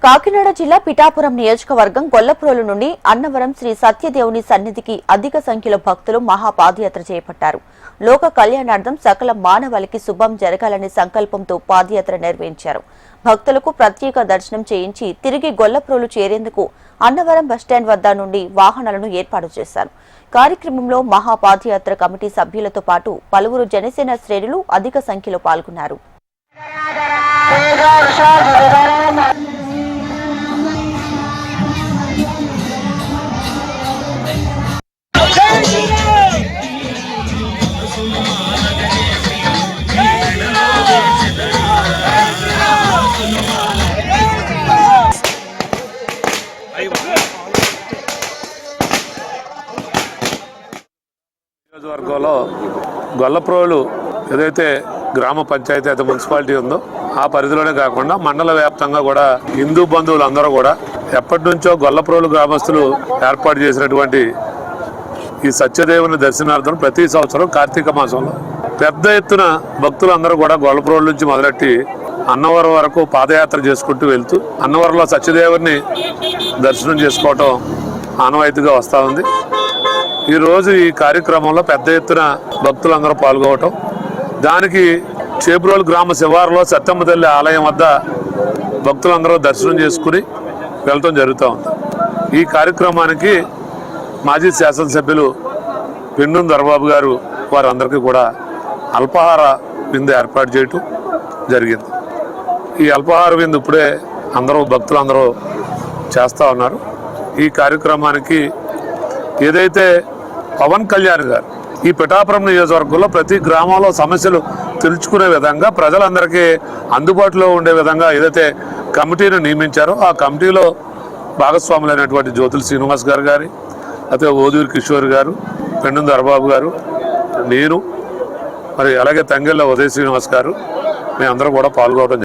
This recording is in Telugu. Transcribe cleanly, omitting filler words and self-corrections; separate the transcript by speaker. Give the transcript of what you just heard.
Speaker 1: కాకినాడ జిల్లా పిఠాపురం నియోజకవర్గం గొల్లప్రోలు నుండి అన్నవరం శ్రీ సత్యదేవుని సన్నిధికి అధిక సంఖ్యలో భక్తులు మహాపాదయాత్ర చేపట్టారు. లోక కళ్యాణార్థం సకల మానవాళికి శుభం జరగాలనే సంకల్పంతో పాదయాత్ర నిర్వహించారు. భక్తులకు ప్రత్యేక దర్శనం చేయించి తిరిగి గొల్లప్రోలు చేరేందుకు అన్నవరం బస్టాండ్ వద్ద నుండి వాహనాలను ఏర్పాటు చేశారు. కార్యక్రమంలో మహాపాదయాత్ర కమిటీ సభ్యులతో పాటు పలువురు జనసేన శ్రేణులు అధిక సంఖ్యలో పాల్గొన్నారు.
Speaker 2: నియోజకవర్గంలో గొల్లప్రోలు ఏదైతే గ్రామ పంచాయతీ అయితే మున్సిపాలిటీ ఉందో ఆ పరిధిలోనే కాకుండా మండల వ్యాప్తంగా కూడా హిందూ బంధువులు అందరూ కూడా ఎప్పటి నుంచో గొల్లప్రోలు గ్రామస్తులు ఏర్పాటు చేసినటువంటి ఈ సత్యదేవుని దర్శనార్థం ప్రతి సంవత్సరం కార్తీక మాసంలో పెద్ద ఎత్తున భక్తులందరూ కూడా గొల్లప్రోలు నుంచి మొదలెట్టి అన్నవరం వరకు పాదయాత్ర చేసుకుంటూ వెళ్తూ అన్నవరంలో సత్యదేవుని దర్శనం చేసుకోవటం ఆనవాయితీగా వస్తూ ఉంది. ఈరోజు ఈ కార్యక్రమంలో పెద్ద ఎత్తున భక్తులందరూ పాల్గొనటం, దానికి చేబ్రోలు గ్రామ శివారులో సత్తమ్మ తల్లి ఆలయం వద్ద భక్తులందరూ దర్శనం చేసుకుని వెళ్ళటం జరుగుతూ ఉంది. ఈ కార్యక్రమానికి మాజీ శాసనసభ్యులు పెండూరు దొరబాబు గారు వారందరికీ కూడా అల్పాహార విందు ఏర్పాటు చేయటం జరిగింది. ఈ అల్పాహార విందు ఇప్పుడే భక్తులందరూ చేస్తూ ఉన్నారు. ఈ కార్యక్రమానికి ఏదైతే పవన్ కళ్యాణ్ గారు ఈ పిఠాపురం నియోజకవర్గంలో ప్రతి గ్రామంలో సమస్యలు తెలుసుకునే విధంగా ప్రజలందరికీ అందుబాటులో ఉండే విధంగా ఏదైతే కమిటీని నియమించారో ఆ కమిటీలో భాగస్వాములైనటువంటి జ్యోతుల శ్రీనివాస్ గారు అయితే ఓదూరి కిషోర్ గారు, పెండూరు దొరబాబు గారు, నేను, మరి అలాగే తంగెళ్ళ ఉదయ శ్రీనివాస్ గారు, మేమందరం కూడా పాల్గొనడం